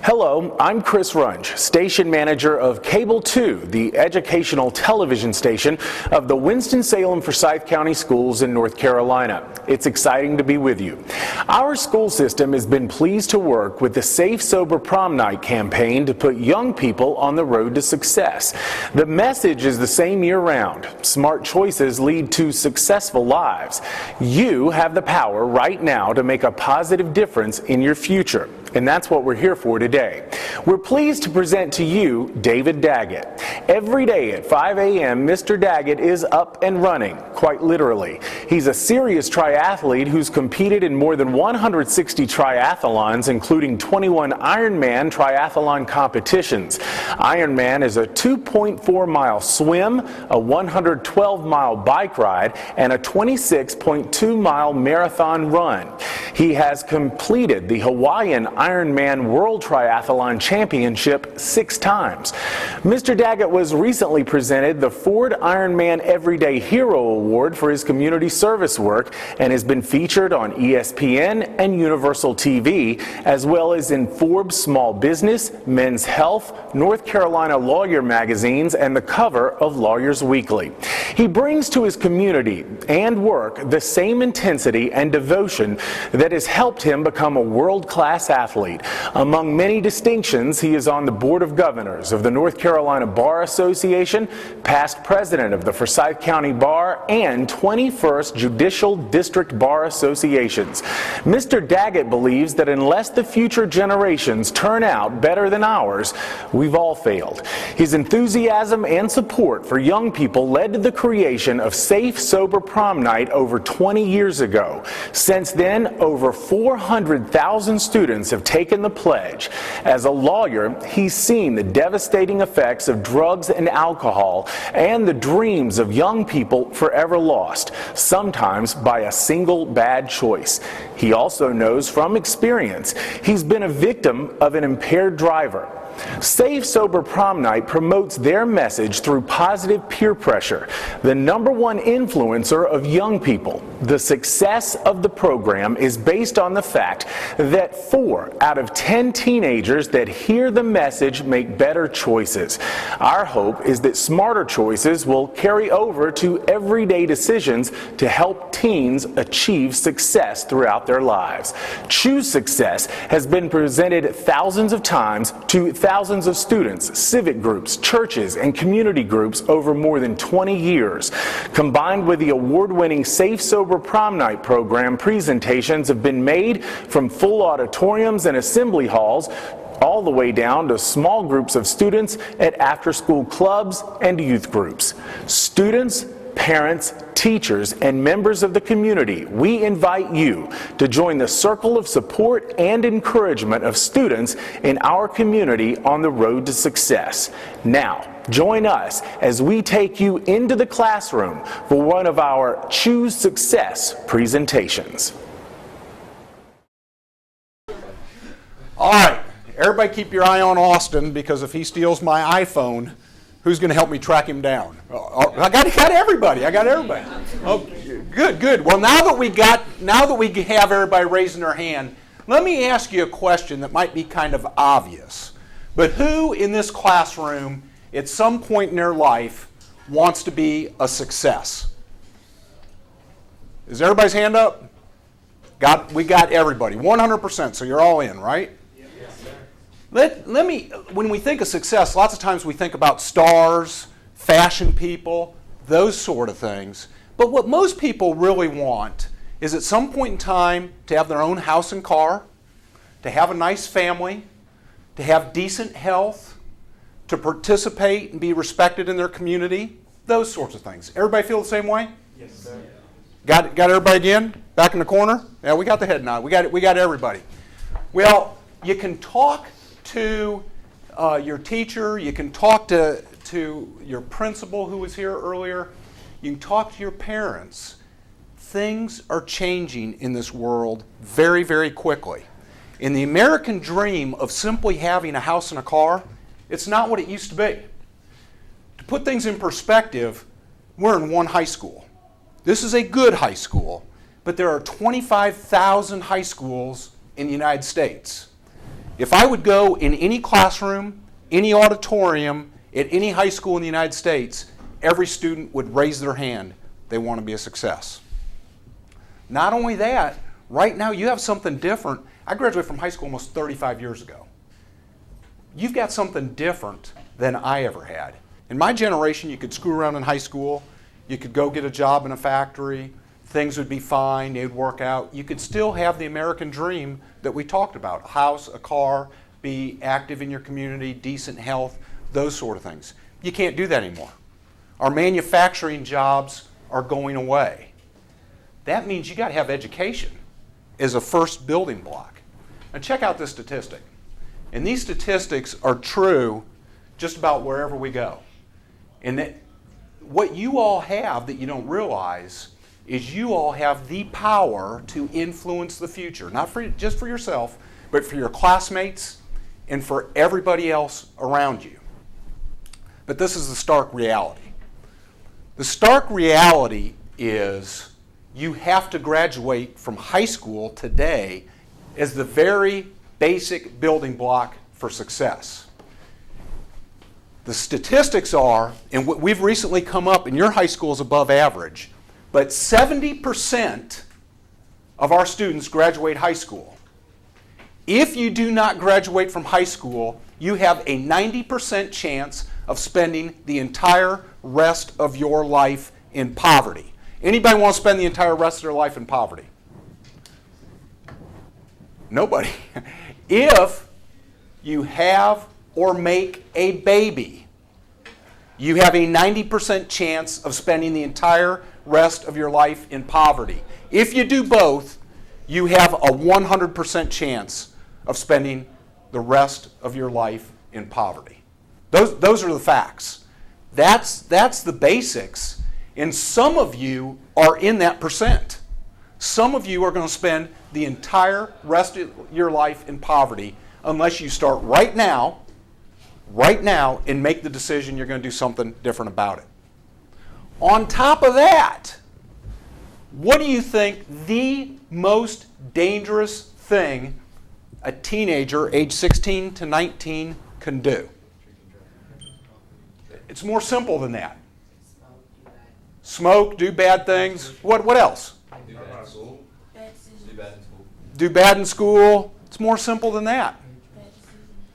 Hello, I'm Chris Runge, station manager of Cable 2, the educational television station of the Winston-Salem Forsyth County Schools in North Carolina. It's exciting to be with you. Our school system has been pleased to work with the Safe Sober Prom Night campaign to put young people on the road to success. The message is the same year-round. Smart choices lead to successful lives. You have the power right now to make a positive difference in your future. And that's what we're here for today. We're pleased to present to you David Daggett. Every day at 5 a.m., Mr. Daggett is up and running, quite literally. He's a serious triathlete who's competed in more than 160 triathlons, including 21 Ironman triathlon competitions. Ironman is a 2.4-mile swim, a 112-mile bike ride, and a 26.2-mile marathon run. He has completed the Hawaiian Ironman World Triathlon Championship 6 times. Mr. Daggett was recently presented the Ford Ironman Everyday Hero Award for his community service work and has been featured on ESPN and Universal TV, as well as in Forbes Small Business, Men's Health, North Carolina Lawyer magazines, and the cover of Lawyers Weekly. He brings to his community and work the same intensity and devotion that has helped him become a world-class athlete. Among many distinctions, he is on the Board of Governors of the North Carolina Bar Association, past president of the Forsyth County Bar, and 21st Judicial District Bar Associations. Mr. Daggett believes that unless the future generations turn out better than ours, we've all failed. His enthusiasm and support for young people led to the creation of Safe Sober Prom Night over 20 years ago. Since then, over 400,000 students have taken the pledge. As a lawyer, he's seen the devastating effects of drugs and alcohol and the dreams of young people forever lost, sometimes by a single bad choice. He also knows from experience he's been a victim of an impaired driver. Safe Sober Prom Night promotes their message through positive peer pressure, the #1 influencer of young people. The success of the program is based on the fact that 4 out of 10 teenagers that hear the message make better choices. Our hope is that smarter choices will carry over to everyday decisions to help teens achieve success throughout their lives. Choose Success has been presented thousands of times to thousands of students, civic groups, churches, and community groups over more than 20 years. Combined with the award-winning Safe Sober Prom Night program, presentations have been made from full auditoriums and assembly halls all the way down to small groups of students at after-school clubs and youth groups. Students, parents, teachers, and members of the community, we invite you to join the circle of support and encouragement of students in our community on the road to success. Now, join us as we take you into the classroom for one of our Choose Success presentations. All right, everybody keep your eye on Austin, because if he steals my iPhone, who's going to help me track him down? I got everybody. Oh, good. Well, now that we have everybody raising their hand, let me ask you a question that might be kind of obvious. But who in this classroom at some point in their life wants to be a success? Is everybody's hand up? We got everybody, 100%, so you're all in, right? When we think of success, lots of times we think about stars, fashion people, those sort of things. But what most people really want is at some point in time to have their own house and car, to have a nice family, to have decent health, to participate and be respected in their community, those sorts of things. Everybody feel the same way? Yes, sir. Got everybody again? Back in the corner? Yeah, we got the head nod. We got everybody. Well, you can talk to your teacher, you can talk to your principal who was here earlier, you can talk to your parents. Things are changing in this world very, very quickly. In the American dream of simply having a house and a car, it's not what it used to be. To put things in perspective, we're in one high school. This is a good high school, but there are 25,000 high schools in the United States. If I would go in any classroom, any auditorium, at any high school in the United States, every student would raise their hand. They want to be a success. Not only that, right now you have something different. I graduated from high school almost 35 years ago. You've got something different than I ever had. In my generation, you could screw around in high school, you could go get a job in a factory, things would be fine, they'd work out. You could still have the American dream that we talked about, a house, a car, be active in your community, decent health, those sort of things. You can't do that anymore. Our manufacturing jobs are going away. That means you got to have education as a first building block. Now check out this statistic. And these statistics are true just about wherever we go. And that what you all have that you don't realize is you all have the power to influence the future, not just for yourself, but for your classmates and for everybody else around you. But this is the stark reality. The stark reality is you have to graduate from high school today as the very basic building block for success. The statistics are, and we've recently come up, and your high school is above average, but 70% of our students graduate high school. If you do not graduate from high school, you have a 90% chance of spending the entire rest of your life in poverty. Anybody want to spend the entire rest of their life in poverty? Nobody. If you have or make a baby, you have a 90% chance of spending the entire rest of your life in poverty. If you do both, you have a 100% chance of spending the rest of your life in poverty. Those are the facts. That's the basics. And some of you are in that percent. Some of you are going to spend the entire rest of your life in poverty unless you start right now, and make the decision you're going to do something different about it. On top of that, what do you think the most dangerous thing a teenager age 16 to 19 can do? It's more simple than that. Smoke, do bad things. What else? Do bad in school. Do bad in school. It's more simple than that.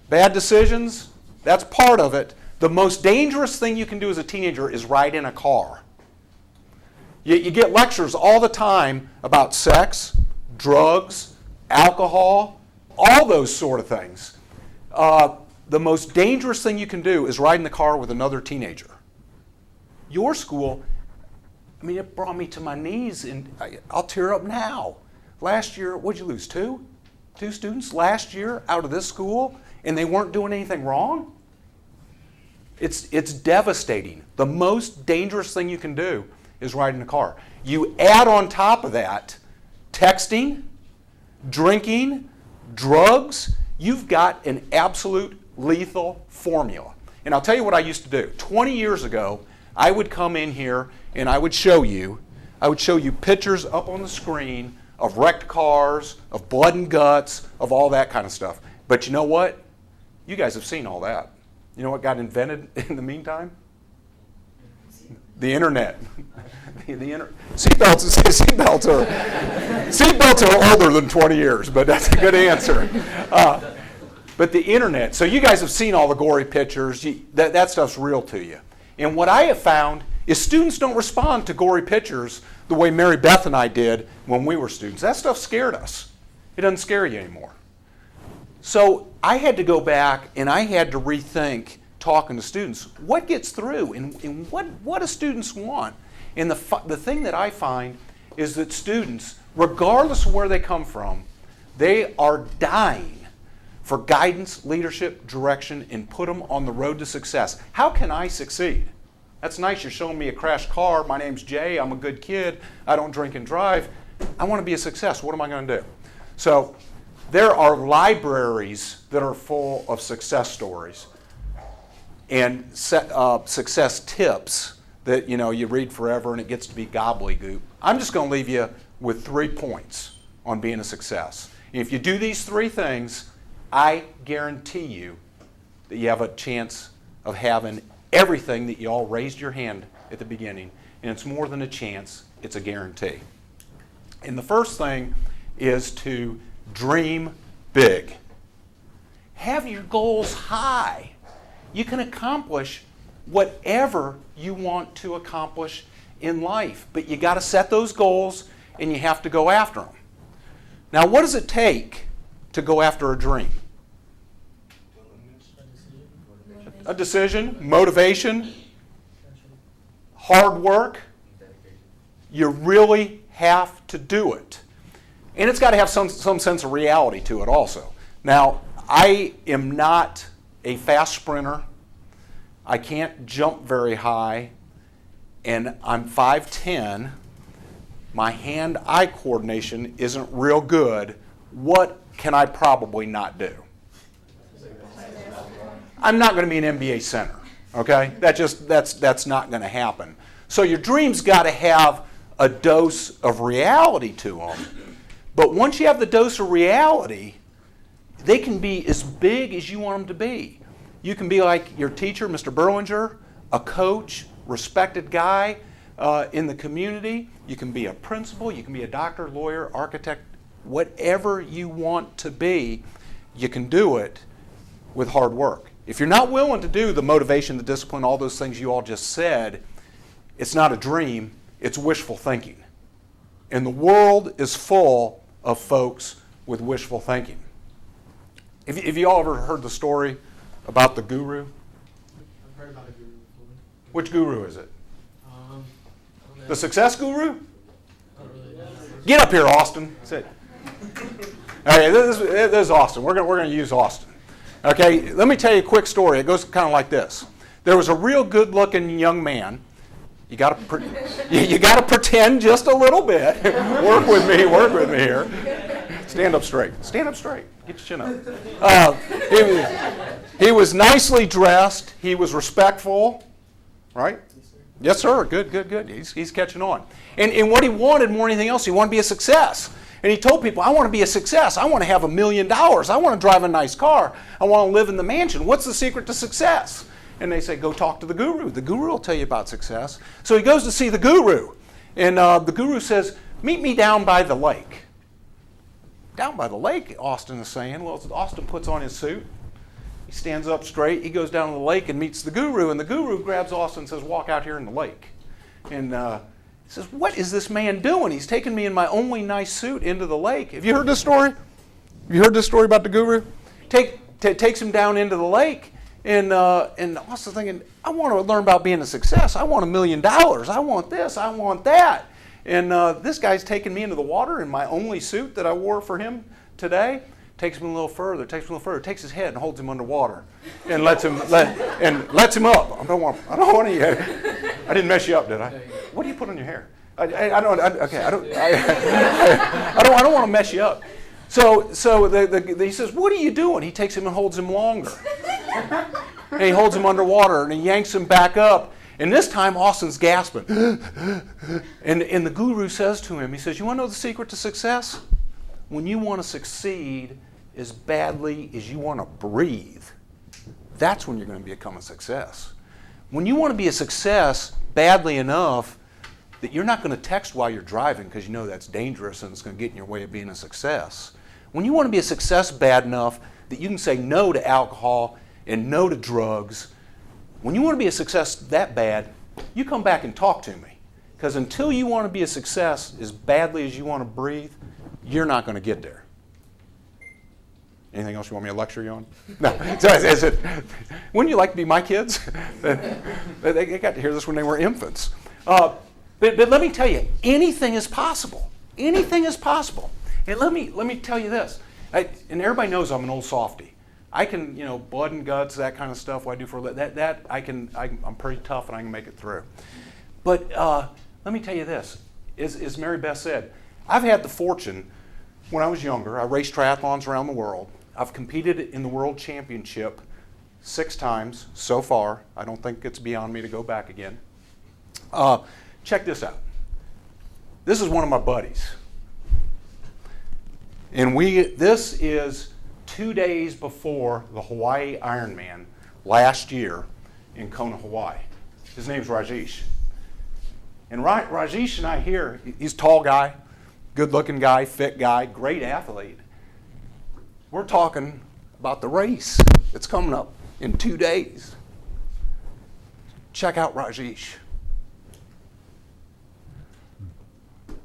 Bad decisions. That's part of it. The most dangerous thing you can do as a teenager is ride in a car. You get lectures all the time about sex, drugs, alcohol, all those sort of things. The most dangerous thing you can do is ride in the car with another teenager. Your school, I mean, it brought me to my knees, and I'll tear up now. Last year, what'd you lose, two? Two students last year out of this school, and they weren't doing anything wrong? It's devastating. The most dangerous thing you can do is ride in a car. You add on top of that texting, drinking, drugs, you've got an absolute lethal formula. And I'll tell you what I used to do. 20 years ago, I would come in here and I would show you pictures up on the screen of wrecked cars, of blood and guts, of all that kind of stuff. But you know what? You guys have seen all that. You know what got invented in the meantime? The internet. Seatbelts are older than 20 years, but that's a good answer. But the internet. So you guys have seen all the gory pictures. That stuff's real to you. And what I have found is students don't respond to gory pictures the way Mary Beth and I did when we were students. That stuff scared us. It doesn't scare you anymore. So I had to go back and I had to rethink talking to students. What gets through and what do students want? And the thing that I find is that students, regardless of where they come from, they are dying for guidance, leadership, direction, and put them on the road to success. How can I succeed? That's nice, you're showing me a crashed car. My name's Jay, I'm a good kid, I don't drink and drive. I want to be a success. What am I going to do? So there are libraries that are full of success stories and success tips that you read forever and it gets to be gobbledygook. I'm just going to leave you with 3 points on being a success. And if you do these 3 things, I guarantee you that you have a chance of having everything that you all raised your hand at the beginning. And it's more than a chance, it's a guarantee. And the first thing is to dream big. Have your goals high. You can accomplish whatever you want to accomplish in life, but you got to set those goals and you have to go after them. Now, what does it take to go after a dream? A decision, motivation, hard work. You really have to do it. And it's got to have some sense of reality to it also. Now, I am not a fast sprinter. I can't jump very high. And I'm 5'10". My hand-eye coordination isn't real good. What can I probably not do? I'm not going to be an NBA center. Okay? That's not going to happen. So your dreams got to have a dose of reality to them. But once you have the dose of reality, they can be as big as you want them to be. You can be like your teacher, Mr. Berlinger, a coach, respected guy in the community. You can be a principal. You can be a doctor, lawyer, architect. Whatever you want to be, you can do it with hard work. If you're not willing to do the motivation, the discipline, all those things you all just said, it's not a dream, it's wishful thinking. And the world is full of folks with wishful thinking. Have you all ever heard the story about the guru? I've heard about a guru before. Which guru is it? I don't know. The success guru? Not really. Get up here, Austin. Sit. Okay, this is Austin. We're going to use Austin. Okay, let me tell you a quick story. It goes kind of like this. There was a real good-looking young man. You got to pretend just a little bit. Work with me here. Stand up straight. Stand up straight. Get your chin up. He was nicely dressed. He was respectful. Right? Yes, sir. Good. He's catching on. And what he wanted more than anything else, he wanted to be a success. And he told people, I want to be a success. I want to have $1 million. I want to drive a nice car. I want to live in the mansion. What's the secret to success? And they say, go talk to the guru. The guru will tell you about success. So he goes to see the guru. And the guru says, meet me down by the lake. Down by the lake, Austin is saying. Well, Austin puts on his suit. He stands up straight. He goes down to the lake and meets the guru. And the guru grabs Austin and says, walk out here in the lake. And he says, what is this man doing? He's taking me in my only nice suit into the lake. Have you heard this story? Have you heard this story about the guru? Takes him down into the lake. And Austin's thinking, I want to learn about being a success. I want $1 million. I want this. I want that. And this guy's taking me into the water in my only suit that I wore for him today. Takes him a little further. Takes his head and holds him underwater, and lets him up. I don't want to. I didn't mess you up, did I? What do you put on your hair? I don't want to mess you up. So he says, what are you doing? He takes him and holds him longer. And he holds him underwater and he yanks him back up. And this time Austin's gasping. And the guru says to him, he says, you want to know the secret to success? When you want to succeed as badly as you want to breathe, that's when you're going to become a success. When you want to be a success badly enough that you're not going to text while you're driving because you know that's dangerous and it's going to get in your way of being a success. When you want to be a success bad enough that you can say no to alcohol and no to drugs, when you want to be a success that bad, you come back and talk to me. Because until you want to be a success as badly as you want to breathe, you're not going to get there. Anything else you want me to lecture you on? No. Wouldn't you like to be my kids? They got to hear this when they were infants. But let me tell you, anything is possible. Anything is possible. And let me tell you this. And everybody knows I'm an old softy. I can, blood and guts, that kind of stuff. What I do for that I'm pretty tough and I can make it through. But let me tell you this. As Mary Beth said, I've had the fortune when I was younger. I raced triathlons around the world. I've competed in the World Championship 6 times so far. I don't think it's beyond me to go back again. Check this out. This is one of my buddies. And this is 2 days before the Hawaii Ironman last year in Kona, Hawaii. His name's Rajesh. And Rajesh and I here, he's a tall guy, good-looking guy, fit guy, great athlete. We're talking about the race that's coming up in 2 days. Check out Rajesh.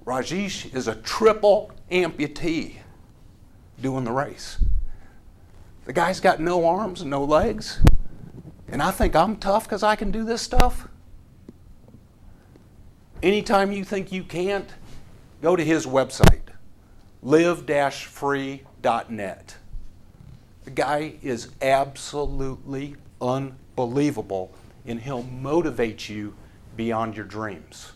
Rajesh is a triple amputee doing the race. The guy's got no arms and no legs. And I think I'm tough because I can do this stuff. Anytime you think you can't, go to his website, live-free.net. The guy is absolutely unbelievable, and he'll motivate you beyond your dreams.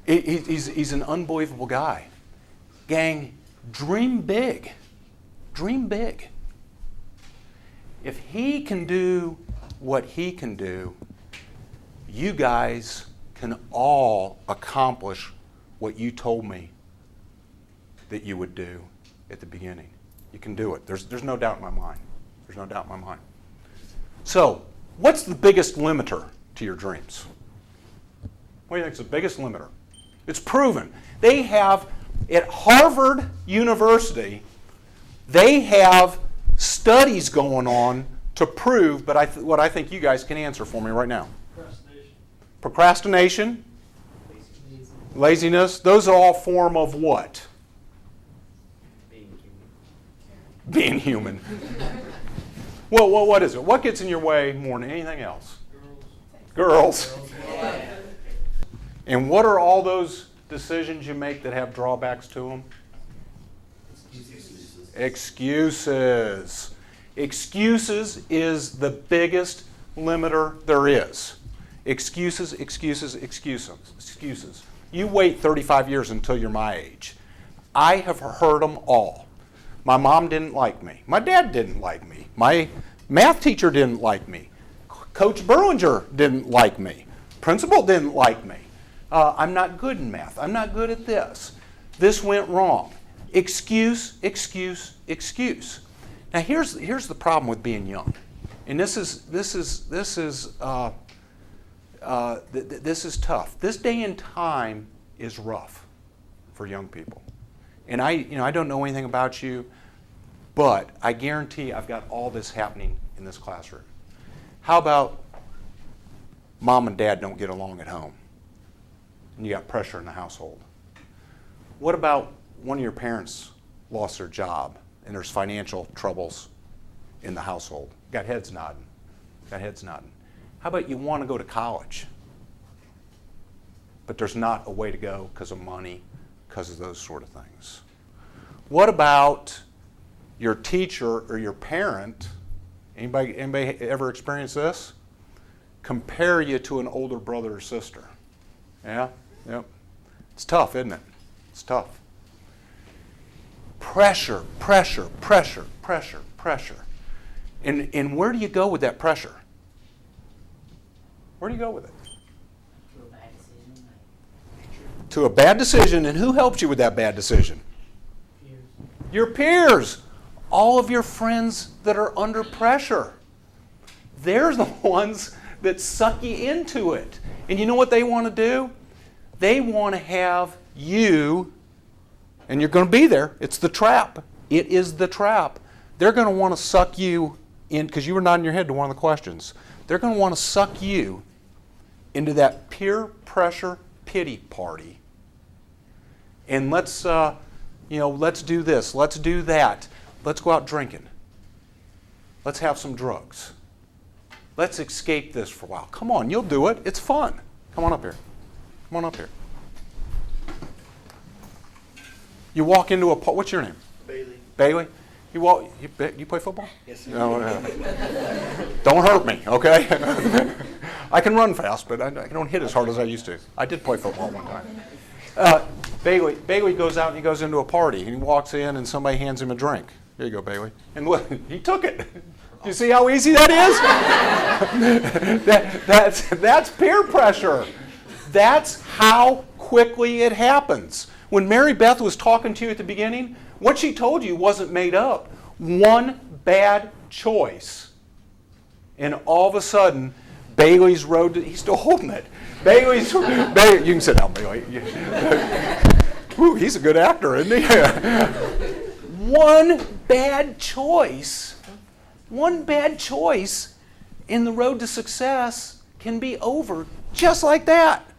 He's an unbelievable guy. Gang, dream big. Dream big. If he can do what he can do, you guys can all accomplish what you told me that you would do at the beginning. You can do it. There's no doubt in my mind. There's no doubt in my mind. So, what's the biggest limiter to your dreams? What do you think is the biggest limiter? It's proven. They have, at Harvard University, they have studies going on to prove, but what I think you guys can answer for me right now. Procrastination, laziness, those are all form of what? Being human. Well, what is it? What gets in your way more than anything else? Girls. And what are all those decisions you make that have drawbacks to them? Excuses. Excuses is the biggest limiter there is. Excuses. You wait 35 years until you're my age. I have heard them all. My mom didn't like me. My dad didn't like me. My math teacher didn't like me. Coach Berlinger didn't like me. Principal didn't like me. I'm not good in math. I'm not good at this. This went wrong. Excuse. Now here's the problem with being young, and this is tough. This day and time is rough for young people, and I don't know anything about you, but I guarantee I've got all this happening in this classroom. How about mom and dad don't get along at home, and you got pressure in the household? What about one of your parents lost their job and there's financial troubles in the household? Got heads nodding. How about you want to go to college, but there's not a way to go because of money, because of those sort of things? What about your teacher or your parent? Anybody ever experience this? Compare you to an older brother or sister. Yeah? Yep. It's tough, isn't it? It's tough. Pressure. And where do you go with that pressure? Where do you go with it? To a bad decision. To a bad decision, and who helps you with that bad decision? Peers. Your peers. All of your friends that are under pressure. They're the ones that suck you into it. And you know what they want to do? They want to have you, and you're going to be there. It's the trap. It is the trap. They're going to want to suck you in, because you were nodding your head to one of the questions. They're going to want to suck you into that peer pressure pity party. And let's do this. Let's do that. Let's go out drinking. Let's have some drugs. Let's escape this for a while. Come on, you'll do it. It's fun. Come on up here. You walk into what's your name? Bailey? You play football? Yes, sir. No. Don't hurt me, okay? I can run fast, but I don't hit as hard as I used to. I did play football one time. Bailey goes out and he goes into a party. And he walks in and somebody hands him a drink. Here you go, Bailey. And look, he took it. You see how easy that is? That's peer pressure. That's how quickly it happens. When Mary Beth was talking to you at the beginning, what she told you wasn't made up. One bad choice, and all of a sudden, Bailey's road to, he's still holding it. Bailey, you can sit down, Bailey. Ooh, he's a good actor, isn't he? One bad choice in the road to success can be over just like that.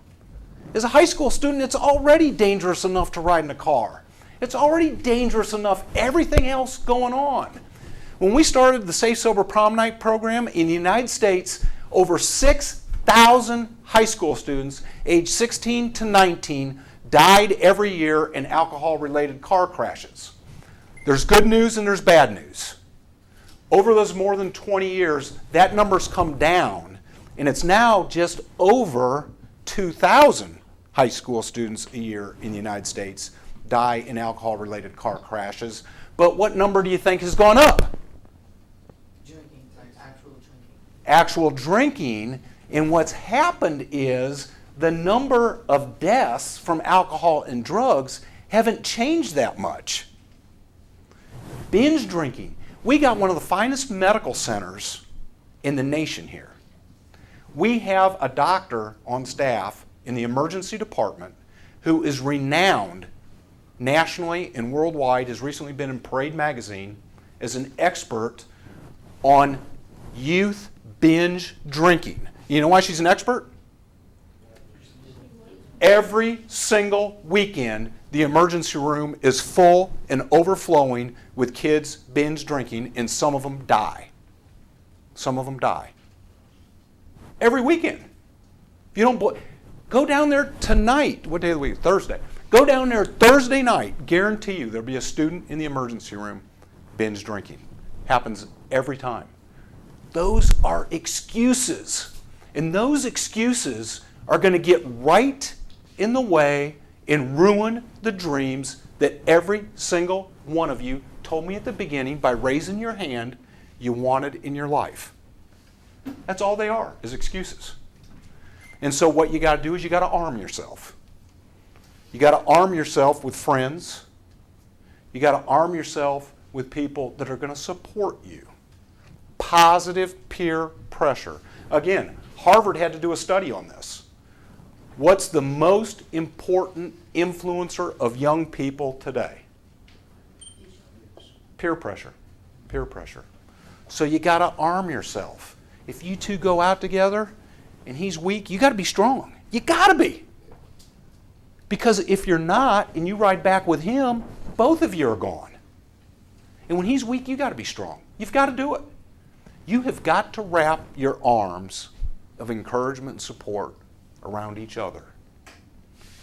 As a high school student, it's already dangerous enough to ride in a car. It's already dangerous enough, everything else going on. When we started the Safe Sober Prom Night program in the United States, over 6,000 high school students aged 16 to 19 died every year in alcohol-related car crashes. There's good news and there's bad news. Over those more than 20 years, that number's come down, and it's now just over 2,000 high school students a year in the United States die in alcohol-related car crashes. But what number do you think has gone up? Drinking, like actual drinking. Actual drinking, and what's happened is the number of deaths from alcohol and drugs haven't changed that much. Binge drinking. We got one of the finest medical centers in the nation here. We have a doctor on staff in the emergency department who is renowned nationally and worldwide, has recently been in Parade magazine as an expert on youth binge drinking. You know why she's an expert? Every single weekend, the emergency room is full and overflowing with kids binge drinking, and some of them die. Some of them die. Every weekend. If you don't, go down there tonight. What day of the week? Thursday. Go down there Thursday night. Guarantee you there'll be a student in the emergency room binge drinking. Happens every time. Those are excuses. And those excuses are going to get right in the way and ruin the dreams that every single one of you told me at the beginning by raising your hand you wanted in your life. That's all they are, is excuses. And so what you got to do is you got to arm yourself. You got to arm yourself with friends. You got to arm yourself with people that are going to support you. Positive peer pressure. Again, Harvard had to do a study on this. What's the most important influencer of young people today? Peer pressure. Peer pressure. So you got to arm yourself. If you two go out together and he's weak, you got to be strong. You got to be. Because if you're not and you ride back with him, both of you are gone. And when he's weak, you got to be strong. You've got to do it. You have got to wrap your arms of encouragement and support around each other.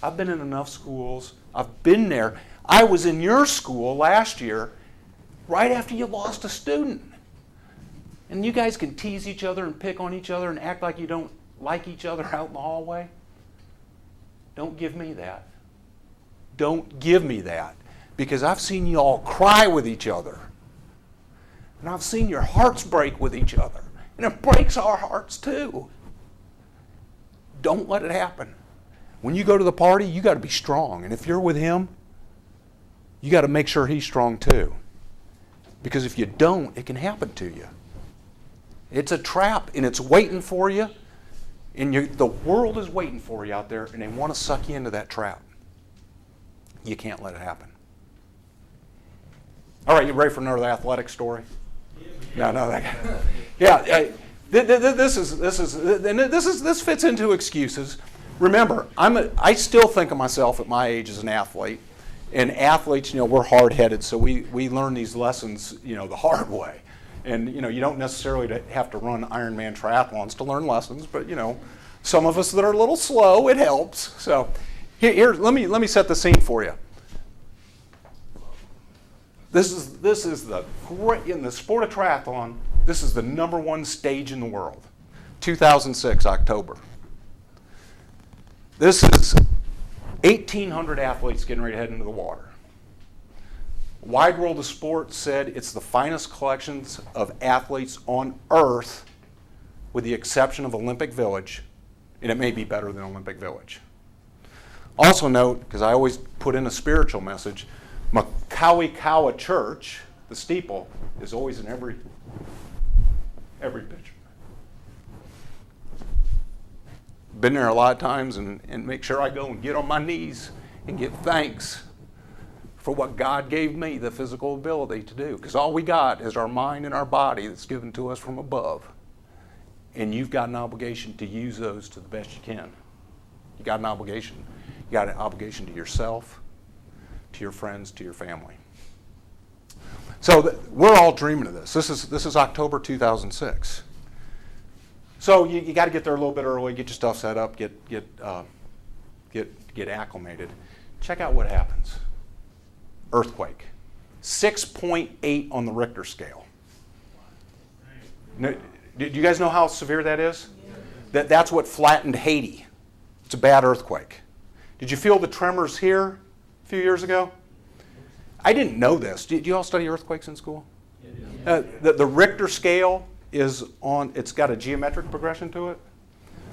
I've been in enough schools. I've been there. I was in your school last year right after you lost a student. And you guys can tease each other and pick on each other and act like you don't like each other out in the hallway. Don't give me that. Don't give me that. Because I've seen you all cry with each other. And I've seen your hearts break with each other. And it breaks our hearts too. Don't let it happen. When you go to the party, you got to be strong. And if you're with him, you got to make sure he's strong too. Because if you don't, it can happen to you. It's a trap and it's waiting for you. And the world is waiting for you out there, and they want to suck you into that trap. You can't let it happen. All right, you ready for another athletic story? No. Yeah, this fits into excuses. Remember, I still think of myself at my age as an athlete, and athletes, we're hard-headed, so we learn these lessons, the hard way. And, you don't necessarily have to run Ironman triathlons to learn lessons, but, some of us that are a little slow, it helps. So here let me set the scene for you. This is the great, in the sport of triathlon, this is the #1 stage in the world. 2006, October. This is 1,800 athletes getting ready to head into the water. Wide World of Sports said it's the finest collections of athletes on earth, with the exception of Olympic Village, and it may be better than Olympic Village. Also note, because I always put in a spiritual message, Makawikawa Church the steeple is always in every picture. Been there a lot of times and make sure I go and get on my knees and give thanks for what God gave me the physical ability to do. Because all we got is our mind and our body that's given to us from above. And you've got an obligation to use those to the best you can. You got an obligation. You got an obligation to yourself, to your friends, to your family. So we're all dreaming of this. This is October 2006. So you got to get there a little bit early, get your stuff set up, get acclimated. Check out what happens. Earthquake, 6.8 on the Richter scale. Now, do you guys know how severe that is? That's what flattened Haiti. It's a bad earthquake. Did you feel the tremors here a few years ago? I didn't know this. Did you all study earthquakes in school? The Richter scale is on, it's got a geometric progression to it.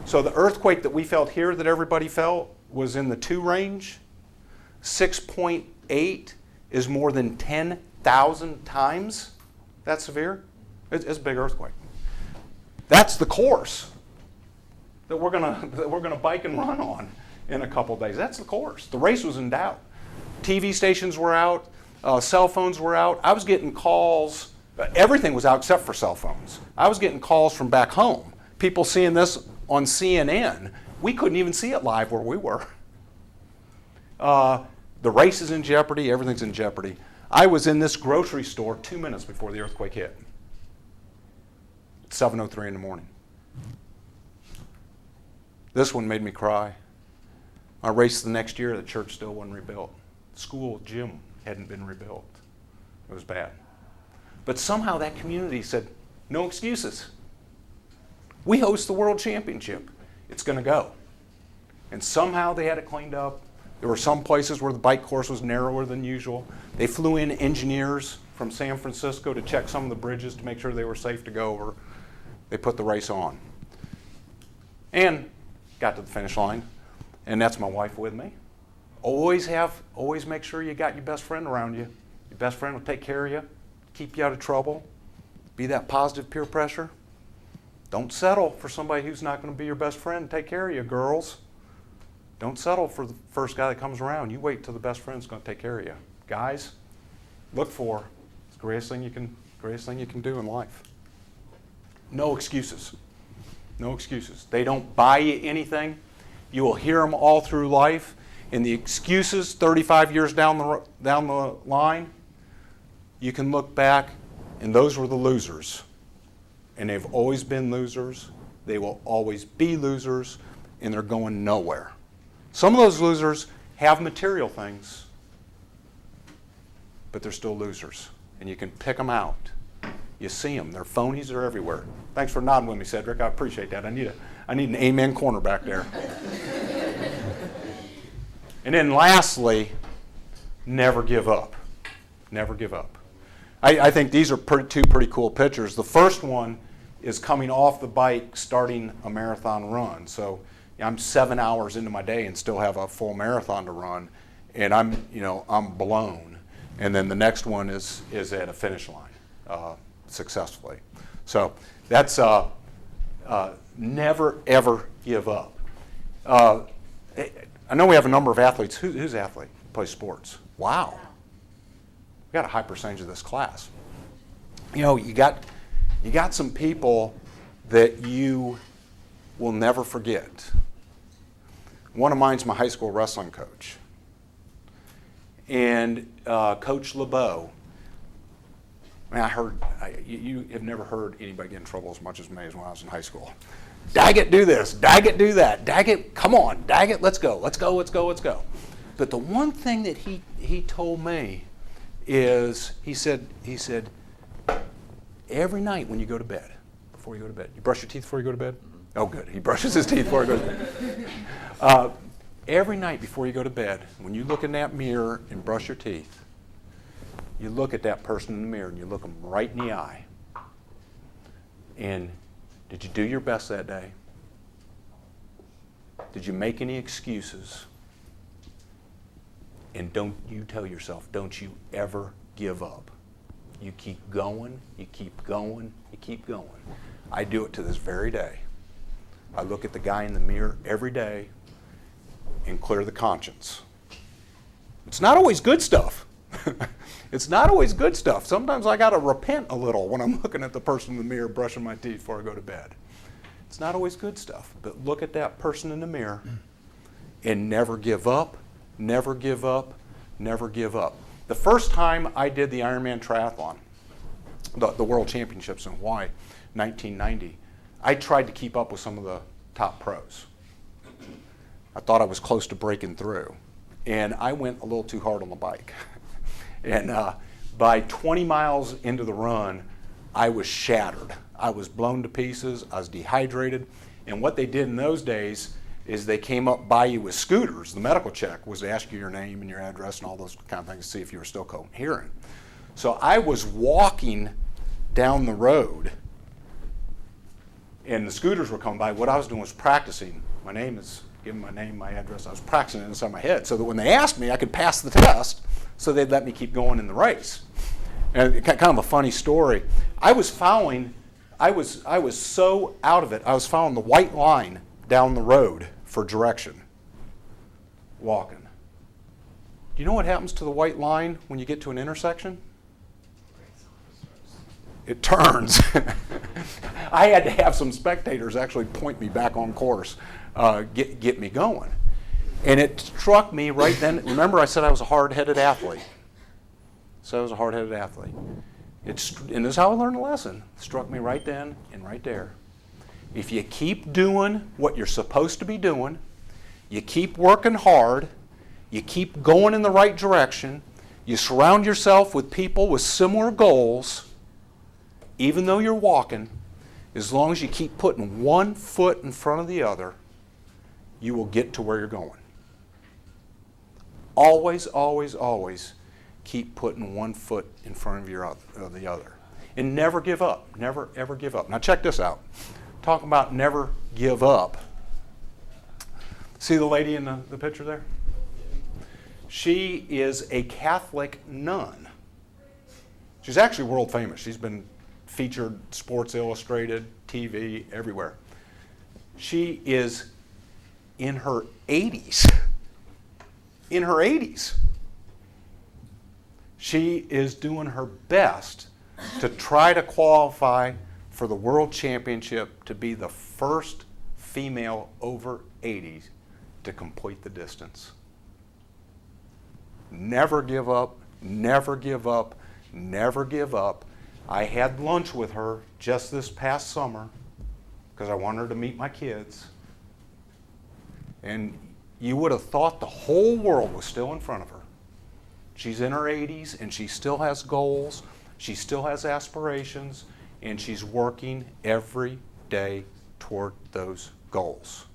So the earthquake that we felt here that everybody felt was in the 2 range. 6.8 is more than 10,000 times that severe. It's a big earthquake. That's the course that we're gonna bike and run on in a couple days. That's the course. The race was in doubt. TV stations were out, cell phones were out. I was getting calls. Everything was out except for cell phones. I was getting calls from back home. People seeing this on CNN. We couldn't even see it live where we were. The race is in jeopardy. Everything's in jeopardy. I was in this grocery store 2 minutes before the earthquake hit. It's 7:03 in the morning. This one made me cry. I raced the next year. The church still wasn't rebuilt. The school gym hadn't been rebuilt. It was bad. But somehow that community said, no excuses. We host the world championship. It's going to go. And somehow they had it cleaned up. There were some places where the bike course was narrower than usual. They flew in engineers from San Francisco to check some of the bridges to make sure they were safe to go over. They put the race on. And got to the finish line. And that's my wife with me. Always make sure you got your best friend around you. Your best friend will take care of you, keep you out of trouble, be that positive peer pressure. Don't settle for somebody who's not going to be your best friend and take care of you, girls. Don't settle for the first guy that comes around. You wait till the best friend's going to take care of you. Guys, look for it's the greatest thing you can do in life. No excuses. No excuses. They don't buy you anything. You will hear them all through life. And the excuses 35 years down the line, you can look back, and those were the losers. And they've always been losers. They will always be losers, and they're going nowhere. Some of those losers have material things, but they're still losers. And you can pick them out. You see them. They're phonies. They're everywhere. Thanks for nodding with me, Cedric. I appreciate that. I need an amen corner back there. And then lastly, never give up. Never give up. I think these are two pretty cool pictures. The first one is coming off the bike, starting a marathon run. So I'm 7 hours into my day and still have a full marathon to run, and I'm blown. And then the next one is at a finish line successfully. So that's never ever give up. I know we have a number of athletes. Who's an athlete? Plays sports. Wow. We got a high percentage of this class. You got some people that you will never forget. One of mine's my high school wrestling coach. And Coach LeBeau, you have never heard anybody get in trouble as much as me as when I was in high school. Daggett, do this. Daggett, do that. Daggett, come on. Daggett, let's go. Let's go, let's go, let's go. But the one thing that he told me is, he said, every night when you go to bed, before you go to bed, you brush your teeth before you go to bed? Oh, good. He brushes his teeth before he goes to bed. Every night before you go to bed, when you look in that mirror and brush your teeth, you look at that person in the mirror and you look them right in the eye. And did you do your best that day? Did you make any excuses? And don't you tell yourself, don't you ever give up. You keep going, you keep going, you keep going. I do it to this very day. I look at the guy in the mirror every day and clear the conscience. It's not always good stuff. It's not always good stuff. Sometimes I got to repent a little when I'm looking at the person in the mirror brushing my teeth before I go to bed. It's not always good stuff, but look at that person in the mirror and never give up, never give up, never give up. The first time I did the Ironman triathlon, the World Championships in Hawaii, 1990, I tried to keep up with some of the top pros. I thought I was close to breaking through, and I went a little too hard on the bike. And by 20 miles into the run, I was shattered. I was blown to pieces. I was dehydrated. And what they did in those days is they came up by you with scooters. The medical check was to ask you your name and your address and all those kind of things to see if you were still coherent. So I was walking down the road, and the scooters were coming by. What I was doing was practicing. My name is, giving my name, my address. I was practicing it inside my head so that when they asked me, I could pass the test, so they'd let me keep going in the race. And kind of a funny story. I was following, I was so out of it, I was following the white line down the road for direction, walking. Do you know what happens to the white line when you get to an intersection? It turns. I had to have some spectators actually point me back on course, get me going. And it struck me right then. Remember I said I was a hard-headed athlete. So I was a hard-headed athlete. And this is how I learned the lesson. It struck me right then and right there. If you keep doing what you're supposed to be doing, you keep working hard, you keep going in the right direction, you surround yourself with people with similar goals, even though you're walking, as long as you keep putting one foot in front of the other, you will get to where you're going. Always, always, always keep putting one foot in front of the other. And never give up. Never, ever give up. Now check this out. Talking about never give up. See the lady in the picture there? She is a Catholic nun. She's actually world famous. She's been featured Sports Illustrated, TV, everywhere. She is in her 80s. In her 80s. She is doing her best to try to qualify for the World Championship to be the first female over 80 to complete the distance. Never give up, never give up, never give up. I had lunch with her just this past summer because I wanted her to meet my kids. And you would have thought the whole world was still in front of her. She's in her 80s and she still has goals, she still has aspirations, and she's working every day toward those goals.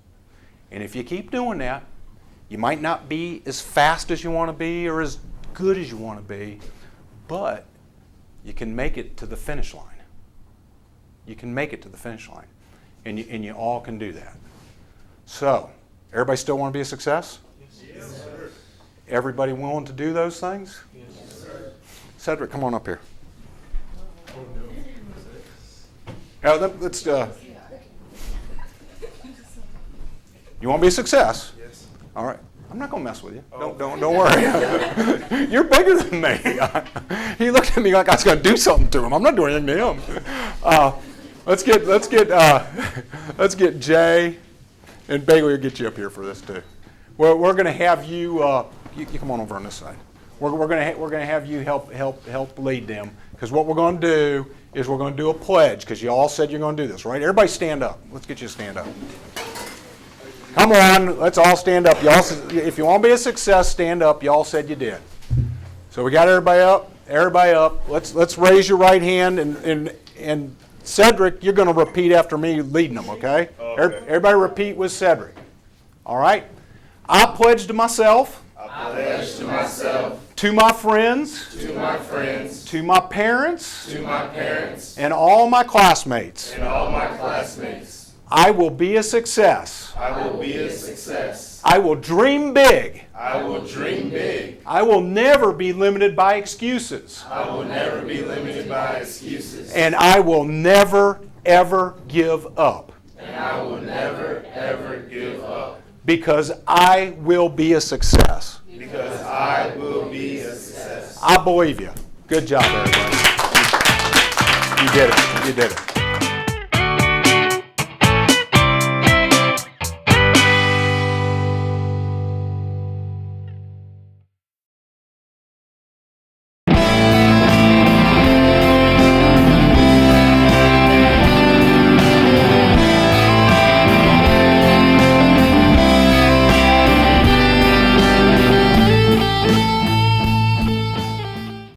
And if you keep doing that, you might not be as fast as you want to be or as good as you want to be, but you can make it to the finish line. You can make it to the finish line. And you all can do that. So, everybody still want to be a success? Yes, sir. Everybody willing to do those things? Yes, sir. Cedric, come on up here. Oh, no. Let's. You want to be a success? Yes. All right. I'm not going to mess with you. Don't worry. You're bigger than me. He looked at me like I was going to do something to him. I'm not doing anything to him. Let's get Jay and Bailey will get you up here for this too. We're going to have you. You come on over on this side. We're going to have you help lead them, because what we're going to do is we're going to do a pledge, because you all said you're going to do this, right? Everybody stand up. Let's get you to stand up. Come on, let's all stand up. Y'all, if you want to be a success, stand up. Y'all said you did. So we got everybody up. Everybody up. Let's raise your right hand, and Cedric, you're going to repeat after me, leading them. Okay? Everybody repeat with Cedric. All right. I pledge to myself. I pledge to myself, to my friends, to my friends, to my parents, to my parents, and all my classmates. and all my classmates. I will be a success. I will be a success. I will dream big. I will dream big. I will never be limited by excuses. I will never be limited by excuses. And I will never, ever give up. And I will never, ever give up. Because I will be a success. Because I will be a success. I believe you. Good job, everybody. You did it. You did it.